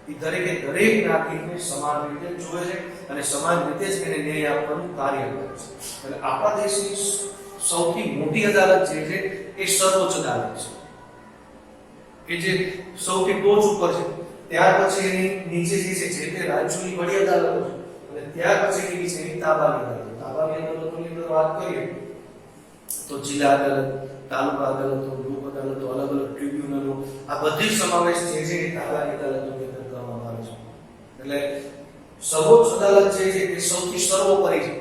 એ દરેક નાગરિકને સમાન રીતે જોવે છે અને સમાન રીતે જ એને ન્યાય આપવાનું કાર્ય કરે છે. એટલે આપણા દેશની સૌથી મોટી અદાલત જે છે એ સર્વોચ્ચ અદાલત છે કે જે સૌથી ટોચ ઉપર છે. ત્યાર પછી એની નીચે જે છે જે તે રાજ્યોની વડી અદાલતો છે અને ત્યાર પછી એની છે એની તાબાની અદાલતો. તાબાની અદાલતોની અંદર વાત કરીએ તો જિલ્લા અદાલત, તાલુકા અદાલતો, લોક અદાલતો, અલગ અલગ ટ્રિબ્યુનલો, આ બધી સમાવેશ જે છે એ તાબાની અદાલતોની અંદર કરવામાં આવે છે. એટલે સર્વોચ્ચ અદાલત જે છે એ સૌથી સર્વોપરી છે.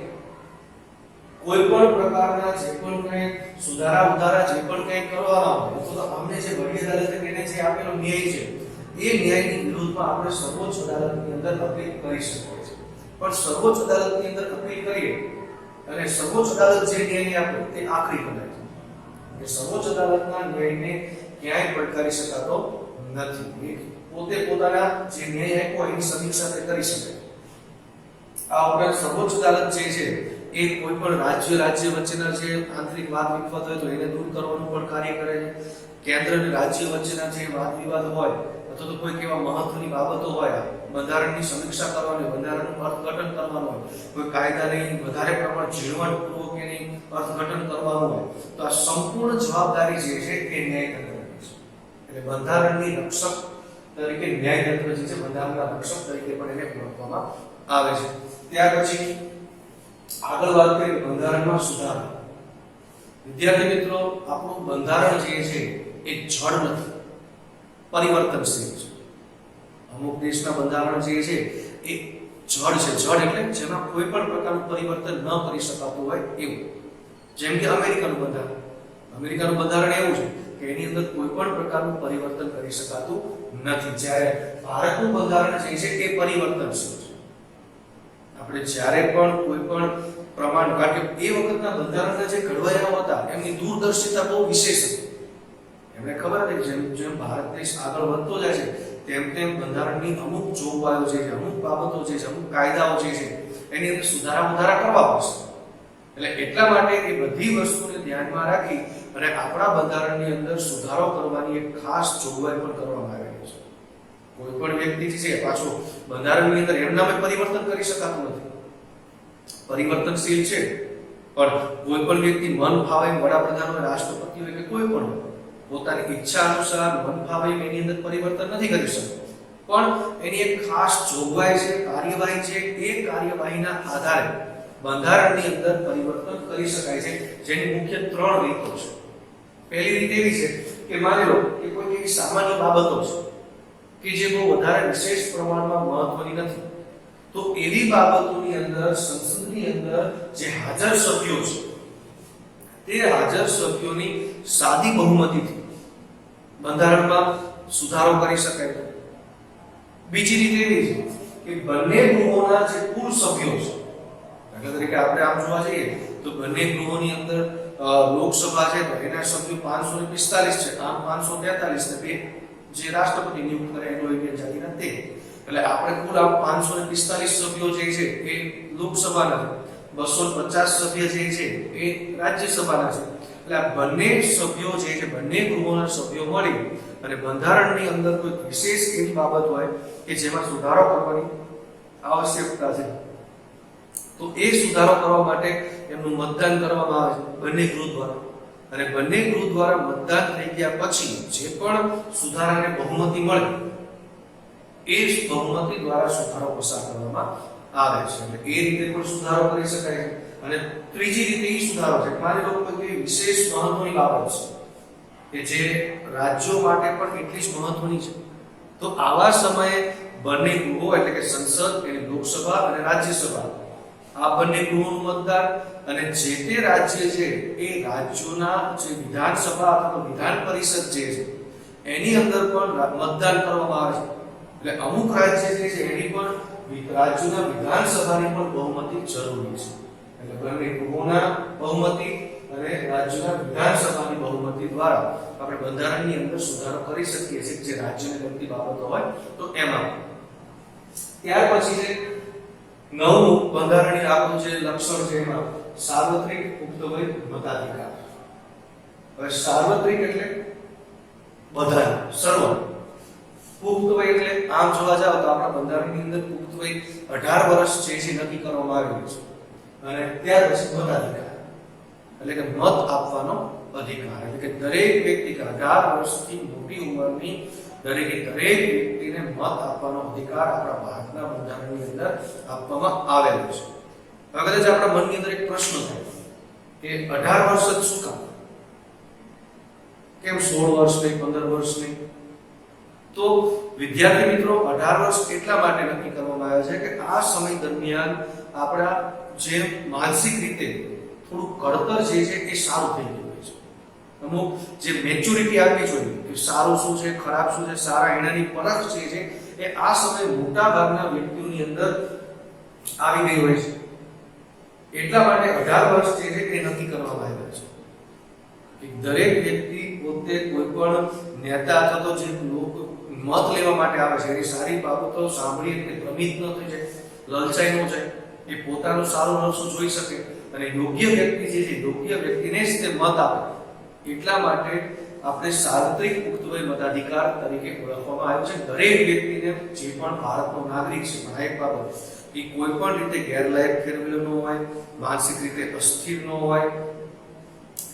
કોઈ પણ પ્રકારના જે પણ કંઈ સુધારા ઉધારા જે પણ કંઈ કરવાના હોય તો અમને જે વડી અદાલતે એને જે આપેલો ન્યાય છે એ ન્યાયની વિરુદ્ધમાં આપણે સર્વોચ્ચ અદાલતની અંદર અપીલ કરી શકીએ છીએ. પણ સર્વોચ્ચ અદાલતની અંદર અપીલ કરીએ અને સર્વોચ્ચ અદાલત જે ન્યાય આપે તે આખરી ગણાય છે. એ સર્વોચ્ચ અદાલતના ન્યાયને ક્યાંય પડકારી શકાતો નથી. પોતે પોતાના જે ન્યાય આપ્યો એની સમીક્ષા તે કરી શકે. આ ઉપરાંત સર્વોચ્ચ અદાલત જે છે એ કોઈ પણ રાજ્ય વચ્ચેના જે આંતરિક વાદ વિવાદ હોય તો એને દૂર કરવાનું પણ કાર્ય કરે છે. કેન્દ્ર અને રાજ્ય વચ્ચેના જે વાદ વિવાદ હોય અથવા તો કોઈ એવા મહત્વની બાબતો હોય, બંધારણની સમીક્ષા કરવાની, બંધારણનું અર્થઘટન કરવાનું હોય, કોઈ કાયદાની વધારે પ્રમાણ ઝીણવટપૂર્વક એની અર્થઘટન કરવાનું હોય તો આ સંપૂર્ણ જવાબદારી જે છે એ ન્યાયતંત્રની છે. એટલે બંધારણની રક્ષક તરીકે ન્યાયતંત્ર જે છે બંધારણના રક્ષક તરીકે પણ એને ઓળખવામાં આવે છે. ત્યાર પછી આગળ વાત કરીએ બંધારણમાં સુધારા. વિદ્યાર્થી મિત્રો, આપણું બંધારણ જે છે એ જડ નથી, પરિવર્તનશીલ છે. અમુક દેશના બંધારણ જે છે એ જડ છે. જડ એટલે જેમાં કોઈ પણ પ્રકારનું પરિવર્તન ન કરી શકાતું હોય એવું. જેમ કે અમેરિકાનું બંધારણ. અમેરિકાનું બંધારણ એવું છે કે એની અંદર કોઈ પણ પ્રકારનું પરિવર્તન કરી શકાતું નથી. જ્યારે ભારતનું બંધારણ જે છે એ પરિવર્તનશીલ છે. આપણે જ્યારે પણ કોઈ પણ પ્રમાણ, કારણ કે એ વખતના બંધારણના જે ઘડવૈયાઓ હતા એમની દૂરદર્શિતા બહુ વિશેષ હતી. એમને ખબર હતી કે જેમ જેમ ભારત દેશ આગળ વધતો જાય છે તેમ તેમ બંધારણની અમુક જોગવાઈઓ જે છે, અમુક બાબતો જે છે, અમુક કાયદાઓ જે છે એની અંદર સુધારા વધારા કરવા પડશે. એટલે એટલા માટે એ બધી વસ્તુને ધ્યાનમાં રાખી અને આપણા બંધારણની અંદર સુધારો કરવાની એક ખાસ જોગવાઈ પણ કરવામાં આવેલી છે. કોઈ પણ વ્યક્તિ જે છે પાછો બંધારણની અંદર એમના પરિવર્તન કરી શકાતું નથી, પરિવર્તનશીલ છે. પણ કોઈ પણ વ્યક્તિ મન ફાવે વડાપ્રધાન હોય, રાષ્ટ્રપતિ હોય કે કોઈ પણ પોતાની ઈચ્છા અનુસાર મન ફાવે એની અંદર પરિવર્તન નથી કરી શકતો. પણ એની એક ખાસ જોગવાઈ છે, કાર્યવાહી છે. એ કાર્યવાહીના આધારે બંધારણની અંદર પરિવર્તન કરી શકાય છે, જેની મુખ્ય 3 રીતો છે. પહેલી રીત એવી છે કે માની લો કે કોઈ એવી સામાન્ય બાબતો છે કે જે બહુ વધારે વિશેષ પ્રમાણમાં મહત્વની નથી, તો એવી બાબતોની અંદર સંસદની અંદર જે હાજર સભ્યો છે તે હાજર સભ્યોની સાદી બહુમતીથી બંધારણમાં સુધારો કરી શકાય છે. બીજી રીત એવી છે કે બંને ગૃહોના જે કુલ સભ્યો છે, દાખલા તરીકે આપણે આમ જોવા જઈએ તો બંને ગૃહોની અંદર લોકસભા છે તો એના સભ્યો 545 છે, આમ 543 ને બે જે રાષ્ટ્રપતિ નિયુક્ત કરે એનો ઇન્ડિયન જાતિના તે. એટલે આપણે કુલ આમ 545 સભ્યો જે છે એ લોકસભાના, 250 સભ્ય જે છે એ રાજ્યસભાના છે. એટલે આ બંને સભ્યો જે છે, બંને ગૃહોના સભ્યો મળી અને બંધારણની અંદર કોઈ વિશેષ એવી બાબત હોય કે જેમાં સુધારો કરવાની આવશ્યકતા છે તો એ સુધારો કરવા માટે એમનું મતદાન કરવામાં આવે છે બંને ગૃહ દ્વારા. અને બંને ગૃહ દ્વારા મતદાન થઈ ગયા પછી જે પણ સુધારાને બહુમતી મળે એ બહુમતી દ્વારા સુધારો પસાર કરવામાં આવે છે. એટલે એ રીતે પણ સુધારો કરી શકાય છે. અને ત્રીજી રીતે એ સુધારો છે, માની લો કે વિશેષ મહત્વની બાબત છે કે જે રાજ્યો માટે પણ એટલી જ મહત્વની છે, તો આવા સમયે બંને ગૃહો એટલે કે સંસદ, એટલે લોકસભા અને રાજ્યસભા, આ બંને ગૃહોનું મતદાન અને જે તે રાજ્ય છે એ રાજ્યોના જે વિધાનસભા અથવા વિધાન પરિષદ જે છે એની અંદર પણ મતદાન કરવામાં આવે છે. એટલે અમુક રાજ્ય જે છે એની પણ રાજ્યોના વિધાનસભાની પણ બહુમતી જરૂરી છે. એટલે બંને ગૃહોના બહુમતી અને રાજ્યોના વિધાનસભાની બહુમતી દ્વારા આપણે બંધારણની અંદર સુધારો કરી શકીએ છીએ જે રાજ્યને લગતી બાબતો હોય તો એમાં. ત્યાર પછી છે નવમું બંધારણીય આપણું જે લક્ષણ છે એમાં સાર્વત્રિક પુખ્તવય મતાધિકાર. હવે સાર્વત્રિક એટલે બધા, સર્વ. પુખ્તવય એટલે આમ જોવા જાવ તો આપણા બંધારણની અંદર પુખ્તવય 18 વર્ષ જે છે નક્કી કરવામાં આવેલું છે. અને ત્યાર પછી મતાધિકાર એટલે કે મત આપવાનો અધિકાર. એટલે કે દરેક વ્યક્તિ 18 વર્ષથી મોટી ઉંમરની દરેક વ્યક્તિને મત આપવાનો અધિકાર આપણા ભારતના બંધારણની અંદર આપવામાં આવેલો છે. હવે કદાચ આપણા મનની અંદર એક પ્રશ્ન થાય કે 18 વર્ષ જ શું કામ, કેમ 16 વર્ષ નહીં, 15 વર્ષ નહીં? તો વિદ્યાર્થી મિત્રો 18 વર્ષ એટલા માટે નક્કી કરવામાં આવે છે કે આ સમય દરમિયાન આપણા જે માનસિક રીતે થોડું ઘડતર જે છે એ સારું થઈ ગયું હોય છે. અમુક જે મેચ્યોરિટી આપવી જોઈએ કે સારું શું છે, ખરાબ શું છે, સારા એનાની પરખ જે છે એ આ સમયે મોટા ભાગના વ્યક્તિઓની અંદર આવી ગઈ હોય છે. એટલા માટે 18 વર્ષ જે છે એ નક્કી કરવામાં આવ્યા છે કે દરેક વ્યક્તિ પોતે કોઈ પણ નેતા અથવા તો જે લોકો મત લેવા માટે આવે છે એની સારી બાબતો સાંભળી એટલે ભ્રમિત ન થઈ જાય, લલચાઈ ન જાય, એ પોતાનું સારું નરસું જોઈ શકે અને યોગ્ય વ્યક્તિ જે છે યોગ્ય વ્યક્તિને જ તે મત આપે. એટલા માટે આપણે સાર્વત્રિક પુખ્ત વય મતાધિકાર તરીકે ઓળખવામાં આવ્યું છે. દરેક વ્યક્તિને જે પણ ભારતનો નાગરિક છે પણ એક બાબત એ કોઈ પણ રીતે ગેરલાયક ઠેરવેલો ન હોય, માનસિક રીતે અસ્થિર ન હોય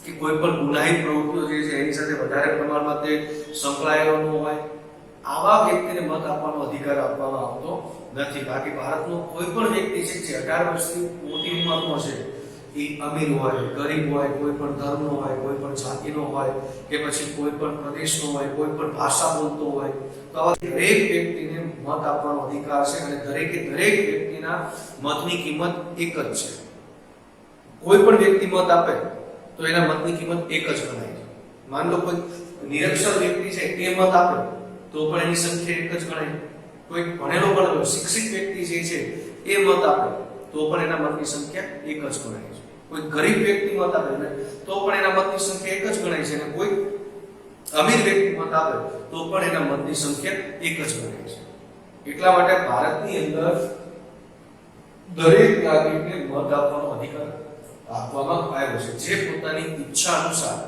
કે કોઈ પણ ગુનાહિત પ્રવૃત્તિઓ જે છે એની સાથે વધારે પ્રમાણમાં તે સંકળાયેલો ન હોય, આવા વ્યક્તિને મત આપવાનો અધિકાર આપવામાં આવતો નથી. બાકી ભારતનો કોઈ પણ વ્યક્તિ છે જે 18 વર્ષથી મોટી ઉંમરનો છે, એ અમીર હોય, ગરીબ હોય, કોઈ પણ ધર્મનો હોય, કોઈ પણ જાતિનો હોય કે પછી કોઈ પણ પ્રદેશનો હોય, કોઈ પણ ભાષા બોલતો હોય, તો આવા દરેક વ્યક્તિને મત આપવાનો અધિકાર છે અને દરેકે દરેક વ્યક્તિના મતની કિંમત એક જ છે. કોઈ પણ વ્યક્તિ મત આપે તો એના મતની કિંમત એક જ ગણાય છે. માન લો કોઈ નિરક્ષર વ્યક્તિ છે એ મત આપે તો પણ એની સંખ્યા એક જ ગણાય. કોઈ ભણેલો ગણેલો શિક્ષિત વ્યક્તિ જે છે એ મત આપે તો પણ એના મતની સંખ્યા એક જ ગણાય છે. કોઈ ગરીબ વ્યક્તિ મત આપે તો પણ એના મતની સંખ્યા એક જ ગણાય છે અને કોઈ અમીર વ્યક્તિ મત આપે તો પણ એના મતની સંખ્યા એક જ ગણાય છે. એટલા માટે ભારતની અંદર દરેક નાગરિકને મત આપવાનો અધિકાર આપવામાં આવ્યો છે, જે પોતાની ઈચ્છા અનુસાર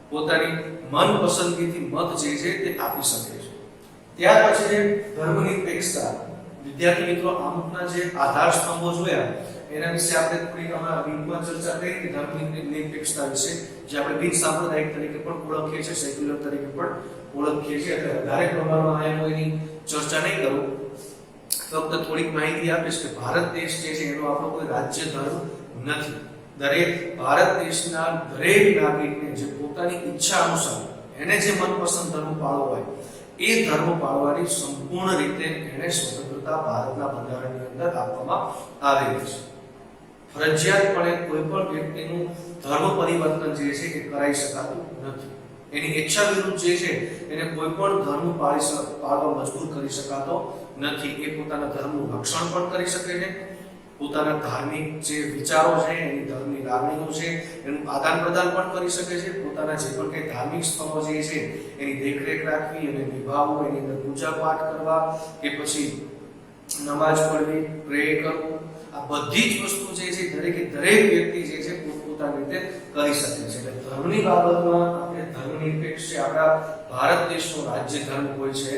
પોતાની મનપસંદગીથી મત જે છે તે આપી શકે છે. ત્યાર પછી જે ધર્મનિરપેક્ષતા, વિદ્યાર્થી મિત્રો આમના જે આધાર સ્તંભો જોયા એના વિશે આપણે થોડી હમણાં વિગતમાં ચર્ચા કરી કે ધર્મનિરપેક્ષતા વિશે, જે આપણે બિન સાંપ્રદાયિક તરીકે પણ ઓળખીએ છીએ, સેક્યુલર તરીકે પણ ઓળખીએ છીએ. એટલે વધારે પ્રમાણમાં અહીંયા એની ચર્ચા નહીં કરું, ફક્ત થોડીક માહિતી આપીશ કે ભારત દેશ જે છે એનો આપણો કોઈ રાજ્ય ધર્મ નથી. દરેક ભારત દેશના દરેક નાગરિકને જે પોતાની ઈચ્છા અનુસાર એને જે મનપસંદ ધર્મ પાળવો હોય એ ધર્મ પાળવાની સંપૂર્ણ રીતે એને સ્વતંત્રતા ભારતના બંધારણની અંદર આપવામાં આવેલી છે. ફરજિયાતપણે કોઈ પણ વ્યક્તિનું ધર્મ પરિવર્તન જે છે એ કરાઈ શકાતું નથી. એની ઈચ્છા વિરુદ્ધ જે છે એને કોઈ પણ ધર્મ પાળવા મજબૂર કરી શકાતો નથી. એ પોતાના ધર્મનું રક્ષણ પણ કરી શકે છે, પોતાના ધાર્મિક જે વિચારો છે એની ધર્મની લાગણીઓ છે એનું આદાન પ્રદાન પણ કરી શકે છે, પોતાના જે પણ કંઈ ધાર્મિક સ્થળો જે છે એની દેખરેખ રાખવી અને નિભાવવું, એની અંદર પૂજા પાઠ કરવા કે પછી નમાજ પઢવી, પ્રે કરવું, આ બધી જ વસ્તુ જે છે દરેકે દરેક વ્યક્તિ જે છે પોતપોતાની રીતે કરી શકે છે. એટલે ધર્મની બાબતમાં આપણે ધર્મનિરપેક્ષ છે, આપણા ભારત દેશનો રાજ્ય ધર્મ કોઈ છે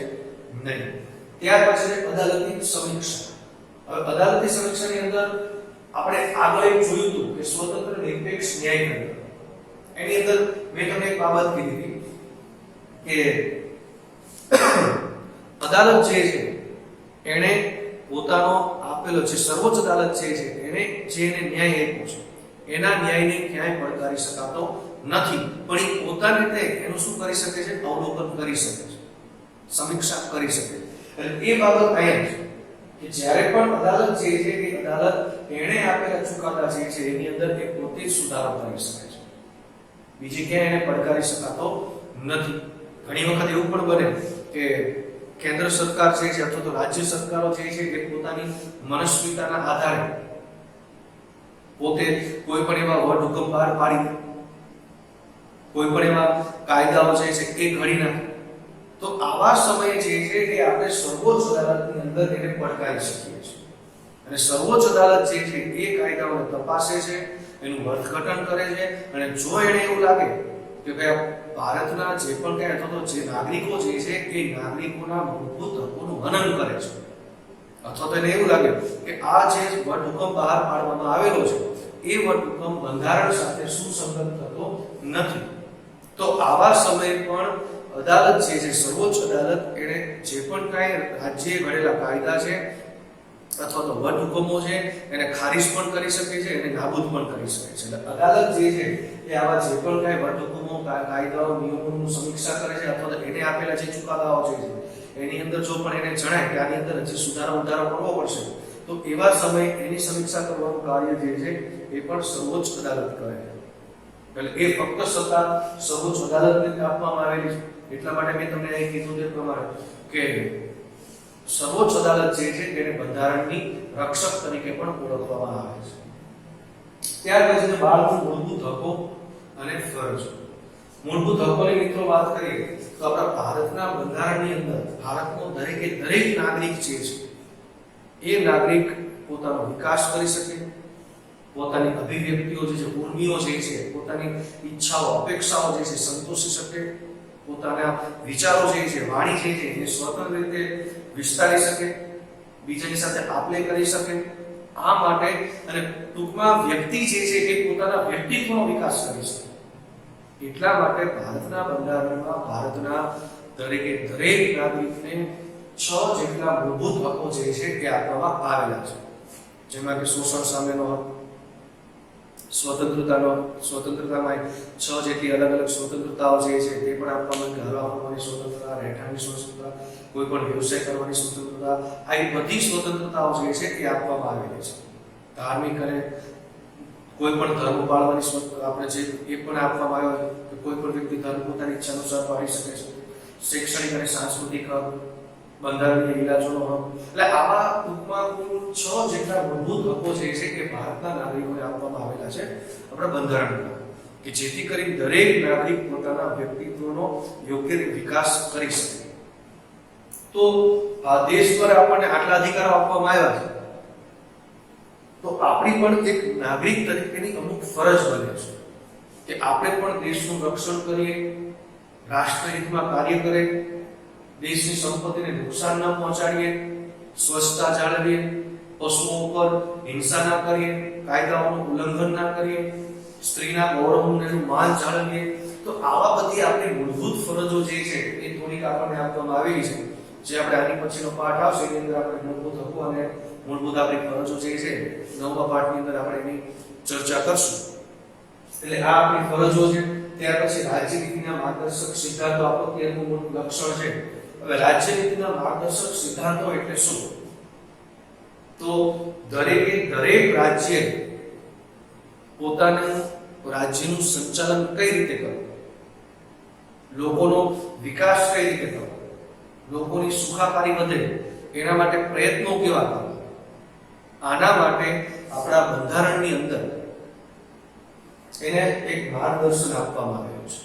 નહીં. ત્યાર પછી અદાલતની સમીક્ષા. હવે અદાલતની સમીક્ષાની અંદર આપણે આગળ એક જોયું હતું કે સ્વતંત્ર નિરપેક્ષ ન્યાયતંત્ર. એની અંદર મેં તમને એક બાબત કીધી હતી કે અદાલત જે છે એને પોતાનો આપેલો જે સર્વોચ્ચ અદાલત જે છે એને ન્યાય આપ્યો છે એના ન્યાયને ક્યાંય પડકારી શકાતો નથી, પણ એ પોતાની રીતે એનું શું કરી શકે છે, અવલોકન કરી શકે છે, સમીક્ષા કરી શકે છે. એટલે એ બાબત અહીંયા છે કે જ્યારે પણ અદાલત જે છે એ અદાલત એણે આપેલા ચુકાદા જે છે એની અંદર એ પોતે જ સુધારો કરી શકે છે, બીજી ક્યાંય એને પડકારી શકાતો નથી. ઘણી વખત એવું પણ બને કે કેન્દ્ર સરકાર જે છે અથવા તો રાજ્ય સરકારો જે છે એ પોતાની મનસ્વીતાના આધારે પોતે કોઈ પણ એવા વટ હુકમ બહાર પાડી, કોઈ પણ એવા કાયદાઓ જે છે એ ઘડી નાખે, તો આવા સમયે જે છે એ આપણે સર્વોચ્ચ અદાલતની અંદર એને પડકારી શકીએ છીએ. અને સર્વોચ્ચ અદાલત જે છે એ કાયદાઓને તપાસે છે, એનું અર્થઘટન કરે છે, અને જો એને એવું લાગે કે ભાઈ ભારતના જે પણ કઈ અથવા તો જે નાગરિકો જે છે એ નાગરિકોના મૂળભૂત હકોનું હનન કરે છે, અથવા તો એને એવું લાગે કે આ જે વટ હુકમ બહાર પાડવામાં આવેલો છે એ વટ હુકમ બંધારણ સાથે સુસંગત થતો નથી, તો આવા સમયે પણ અદાલત જે છે સર્વોચ્ચ અદાલત એને જે પણ કાંઈ રાજ્યે ઘડેલા કાયદા છે અથવા તો વટ હુકમો છે એને ખારીજ પણ કરી શકે છે, એને નાબૂદ પણ કરી શકે છે. એટલે અદાલત જે છે એ આવા જે પણ કાંઈ વટ હુકમો, કાયદાઓ, નિયમોનું સમીક્ષા કરે છે અથવા તો એને આપેલા જે ચુકાદાઓ છે એની અંદર જો પણ એને જણાય કે આની અંદર હજી સુધારો ઉધારો કરવો પડશે, તો એવા સમયે એની સમીક્ષા કરવાનું કાર્ય જે છે એ પણ સર્વોચ્ચ અદાલત કરે. એટલે એ ફક્ત સત્તા સર્વોચ્ચ અદાલતને આપવામાં આવેલી છે. એટલા માટે મેં તમને અહીં કીધું તે પ્રમાણે કે સર્વોચ્ચ અદાલત જે છે તેને બંધારણની રક્ષક તરીકે પણ ઓળખવામાં આવે છે. ત્યાર પછી બાળકના મૂળભૂત હકો અને ફરજો. મૂળભૂત હકોની મિત્રો વાત કરીએ તો આપણા ભારતના બંધારણની અંદર ભારતનો દરેકે દરેક નાગરિક જે છે એ નાગરિક પોતાનો વિકાસ કરી શકે, પોતાની અભિવ્યક્તિઓ જે છે, ઉર્મિઓ જે છે, પોતાની ઈચ્છાઓ અપેક્ષાઓ જે છે સંતોષી શકે, પોતાના વિચારો જે છે, વાણી જે છે એ સ્વતંત્ર રીતે વિસ્તારી શકે, બીજાની સાથે આપલે કરી શકે. આ માટે અને ટૂંકમાં વ્યક્તિ જે છે એ પોતાના વ્યક્તિત્વનો વિકાસ કરી શકે. એટલા માટે ભારતના બંધારણમાં ભારતના દરેકે દરેક નાગરિકને 6 જેટલા મૂળભૂત હકો જે છે એ આપવામાં આવેલા છે. જેમાં કે શોષણ સામેનો હક, સ્વતંત્રતામાં 6 જેટલી અલગ અલગ સ્વતંત્રતાઓ જે છે તે પણ આપવામાં આવે. હરવા ફરવાની સ્વતંત્રતા, રહેઠાણની સ્વતંત્રતા, કોઈ પણ વ્યવસાય કરવાની સ્વતંત્રતા, આ બધી સ્વતંત્રતાઓ જે છે એ આપવામાં આવેલી છે. ધાર્મિક અને કોઈ પણ ધર્મ પાળવાની સ્વતંત્રતા આપણે જે એ પણ આપવામાં આવ્યો કે કોઈ પણ વ્યક્તિ ધર્મ પોતાની ઈચ્છા અનુસાર પાળી શકે છે. શૈક્ષણિક અને સાંસ્કૃતિક હક, બંધારણીય ઇલાજોનો હક. એટલે આવા ટૂંકમાં કુલ 6 જેટલા મૂળભૂત હકો જે છે એ ભારતના નાગરિકોને આપવામાં આવેલા છે આપણા બંધારણમાં, કે જેથી કરી દરેક નાગરિક પોતાના વ્યક્તિત્વનો યોગ્ય રીતે વિકાસ કરી શકે. તો આ દેશ દ્વારા આપણને આટલા અધિકારો આપવામાં આવ્યા છે, તો આપણી પણ એક નાગરિક તરીકેની અમુક ફરજ બને છે કે આપણે પણ દેશનું રક્ષણ કરીએ, રાષ્ટ્રહિતમાં કાર્ય કરીએ, દેશની સંપત્તિને નુકસાન ન પહોંચાડીએ, સ્વચ્છતા જાળવીએ, પશુઓ પર હિંસા ના કરીએ, કાયદાઓનું ઉલ્લંઘન ના કરીએ, સ્ત્રીના ગૌરવનું માન જાળવીએ. તો આવા બધી આપણી મૂળભૂત ફરજો જે છે એ થોડીક આપણને આપવામાં આવેલી છે. જે આપણે આની પછીનો પાઠ આવશે એની અંદર આપણે મૂળભૂત હકો અને મૂળભૂત આપણી ફરજો જે છે 9મા પાઠની અંદર આપણે એની ચર્ચા કરશું. એટલે આ આપણી ફરજો છે. ત્યાર પછી રાજ્યનીતિના માર્ગદર્શક સિદ્ધાંતો આપણો 13મું મૂળ લક્ષણ છે. હવે રાજ્યનીતિના માર્ગદર્શક સિદ્ધાંતો એટલે શું? તો દરેકે દરેક રાજ્ય પોતાનું રાજ્યનું સંચાલન કઈ રીતે કરવું, લોકોનો વિકાસ કઈ રીતે કરવો, લોકોની સુખાકારી વધે એના માટે પ્રયત્નો કેવા કરવા, આના માટે આપણા બંધારણની અંદર એને એક માર્ગદર્શન આપવામાં આવ્યું છે.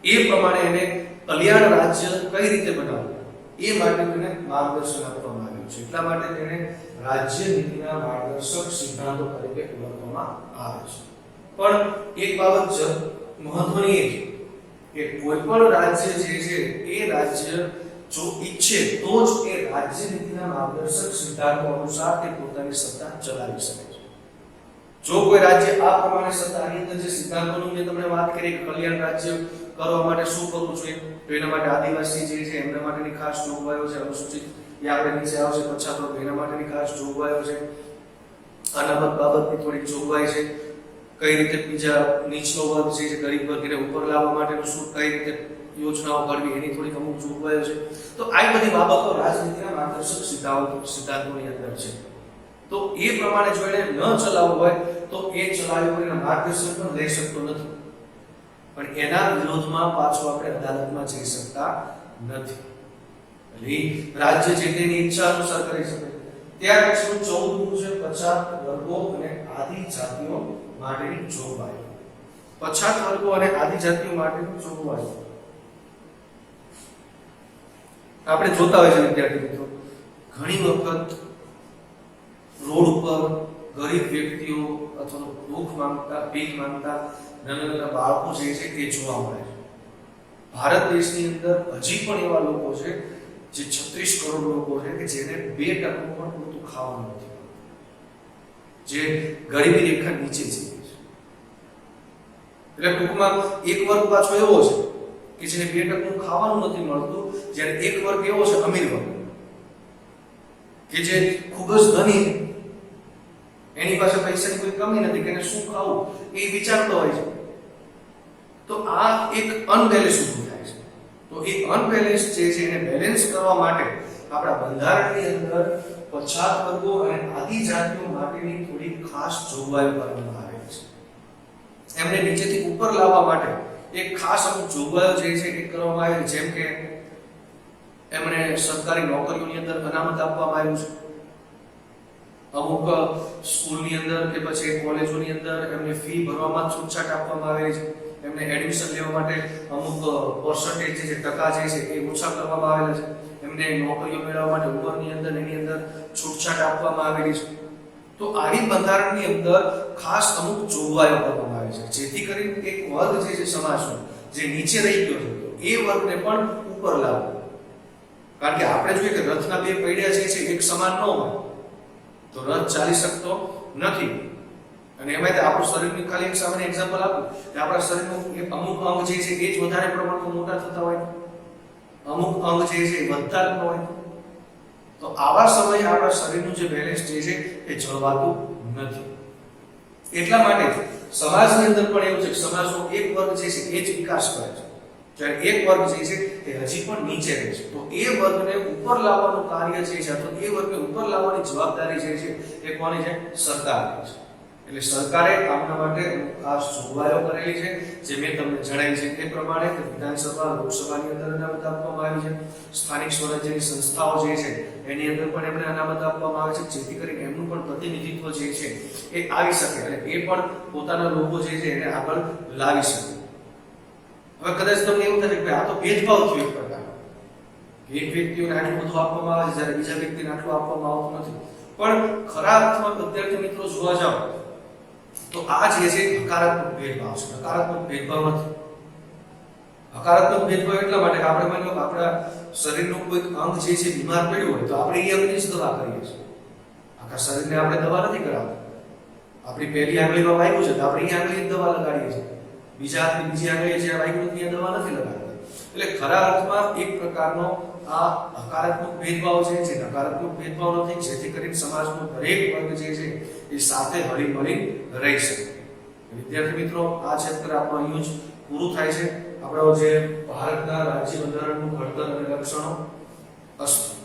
એ પ્રમાણે એને કલ્યાણ રાજ્ય કઈ રીતે બનાવવું એ માટે તેને માર્ગદર્શન આપવામાં આવ્યું છે. એટલા માટે તેને રાજ્ય નીતિના માર્ગદર્શક સિદ્ધાંતો તરીકે ઓળખવામાં આવે છે. પણ એક બાબત મહત્વની એ છે કે કોઈ પણ રાજ્ય જે છે એ રાજ્ય જો ઈચ્છે તો જ એ રાજ્ય નીતિના માર્ગદર્શક સિદ્ધાંતો અનુસાર તે પોતાની સત્તા ચલાવી શકે છે. જો કોઈ રાજ્ય આ પ્રમાણે સત્તાની અંદર જે સિદ્ધાંતોની મેં તમને વાત કરી કે કલ્યાણ રાજ્ય કરવા માટે શું કરવું જોઈએ, તો એના માટે આદિવાસી જે છે એમના માટેની ખાસ જોગવાઈઓ છે. અનુસૂચિત એ આપણે નીચે આવશે પછાત વર્ગ એના માટેની ખાસ જોગવાઈઓ છે. અનામત બાબતની થોડીક જોગવાઈ છે. કઈ રીતે બીજા નીચલો વર્ગ છે જે ગરીબ વર્ગ એને ઉપર લાવવા માટેનું શું કઈ રીતે યોજનાઓ કરવી એની થોડીક અમુક જોગવાઈઓ છે. તો આ બધી બાબતો રાજનીતિના માર્ગદર્શક સિદ્ધાંતોની અંદર છે. તો એ પ્રમાણે જો એને ન ચલાવવું હોય તો એ ચલાવ્યું હોય એના માર્ગદર્શન પણ લઈ શકતો નથી, પણ એના વિરોધમાં પાછો આપણે અદાલતમાં જઈ શકતા નથી. એટલે રાજ્ય જે તેની ઈચ્છા અનુસાર કરી શકે. ત્યાર પછીનું 14મું છે પછાત વર્ગો અને આદિજાતિઓ માટેની જોગવાઈ. પછાત વર્ગો અને આદિજાતિઓ માટેની જોગવાઈ આપણે જોતા હોય છે વિદ્યાર્થી મિત્રો, ઘણી વખત રોડ ઉપર ગરીબ વ્યક્તિઓ અથવા ભૂખ માંગતા ભીખ માંગતા નાના બાળકો જે છે એ જોવા મળે છે. ભારત દેશની અંદર હજી પણ એવા લોકો છે જે 36 કરોડ લોકો છે કે જેને 2% પણ પૂરતું ખાવાનું નથી, જે ગરીબી રેખા નીચે જીવે છે. એટલે ટૂંકમાં એક વર્ગ પાછો એવો છે કે જેને 2% ખાવાનું નથી મળતું, જ્યારે એક વર્ગ એવો છે અમીર વર્ગ કે જે ખૂબ જ ધની છે, એની પાસે પૈસાની કોઈ કમી નથી કે એને શું ખાવું એ વિચારતો હોય છે. તો આ એક અનબેલેન્સ ઊભું થાય છે. તો તો એ અનબેલેન્સ જે છે એને બેલેન્સ કરવા માટે આપણા બંધારણની અંદર પછાત વર્ગો અને આદિજાતિઓ માટેની થોડી ખાસ જોગવાઈઓ કરવામાં આવેલી છે. એમને નીચેથી ઉપર લાવવા માટે એક ખાસ અમુક જોગવાઈઓ જે છે એ કરવામાં આવેલી, જેમ કે એમણે સરકારી નોકરીઓની અંદર અનામત આપવામાં આવ્યું છે. અમુક સ્કૂલની અંદર કે પછી કોલેજોની અંદર એમને ફી ભરવામાં છૂટછાટ આપવામાં આવેલી છે. એમને એડમિશન લેવા માટે અમુક પર્સન્ટેજ જે ટકા જે છે એ ઓછા કરવામાં આવેલા છે. એમને નોકરીઓ મેળવવા માટે ઉંમરની અંદર એની અંદર છૂટછાટ આપવામાં આવેલી છે. તો આવી બંધારણની અંદર ખાસ અમુક જોગવાઈઓ કરવામાં આવી છે, જેથી કરીને એક વર્ગ જે છે સમાજનો જે નીચે રહી ગયો છે એ વર્ગને પણ ઉપર લાવવો. કારણ કે આપણે જોઈએ કે રથના બે પૈડા જે છે એક સમાન ન હોય તો રથ ચાલી શકતો નથી. અને એમાં આપણું શરીરનું ખાલી એક સામાન્ય એક્ઝામ્પલ આપું કે આપણા શરીરનું એક અમુક અંગ જે છે એ જ વધારે પ્રમાણમાં મોટા થતા હોય, અમુક અંગ જે છે એ વધતા ન હોય, તો આવા સમયે આપણા શરીરનું જે બેલેન્સ જે છે એ જળવાતું નથી. એટલા માટે સમાજની અંદર પણ એવું છે કે સમાજનો એક વર્ગ જે છે એ જ વિકાસ કરે છે, જ્યારે એક વર્ગ જે છે એ હજી પણ નીચે રહે છે. તો એ વર્ગને ઉપર લાવવાનું કાર્ય જે છે અથવા એ વર્ગને ઉપર લાવવાની જવાબદારી જે છે એ કોની છે? સરકારની છે. એટલે સરકારે આમના માટે ખાસ જોગવાઈઓ કરેલી છે, જે મેં તમને જણાવી છે એ પ્રમાણે કે વિધાનસભા લોકસભાની અંદર અનામત આપવામાં આવી છે, સ્થાનિક સ્વરાજ્યની સંસ્થાઓ જે છે એની અંદર પણ એમને અનામત આપવામાં આવે છે, જેથી કરીને એમનું પણ પ્રતિનિધિત્વ જે છે એ આવી શકે અને એ પણ પોતાના લોકો જે છે એને આગળ લાવી શકે. હવે કદાચ તમને એવું થાય કે આ તો ભેદભાવ થયો એક પ્રકારનો, એક વ્યક્તિઓને આટલું બધું આપવામાં આવે છે જ્યારે બીજા વ્યક્તિને આટલું આપવામાં આવતું નથી. પણ ખરા અર્થમાં વિદ્યાર્થી મિત્રો જોવા જાવ તો આ જે છે હકારાત્મક ભેદભાવ છે, નકારાત્મક ભેદભાવ નથી. હકારાત્મક ભેદભાવ એટલા માટે કે આપણે માની લો કે આપણા શરીરનું કોઈ અંગ જે છે બીમાર પડ્યું હોય તો આપણે એ અંગની જ દવા કરીએ છીએ. આખા શરીરને આપણે દવા નથી કરાવતા. આપણી પહેલી આંગળીમાં વાગ્યું છે તો આપણે એ આંગળીની દવા લગાડીએ છીએ, બીજા હાથની બીજી આંગળીએ જે વાગ્યું નથી એ દવા નથી લગાડતા. એટલે ખરા અર્થમાં એક પ્રકારનો આ હકારાત્મક ભેદભાવ છે, જે નકારાત્મક ભેદભાવ નથી, જેથી કરીને સમાજનો દરેક વર્ગ જે છે એ સાથે હળી મળી રહી શકે. વિદ્યાર્થી મિત્રો, આ ચેપ્ટર આપણું અહીં જ પૂરું થાય છે. આપણો જે ભારતના રાજ્ય બંધારણનું ઘડતર અને લક્ષણો. અસ્તુ.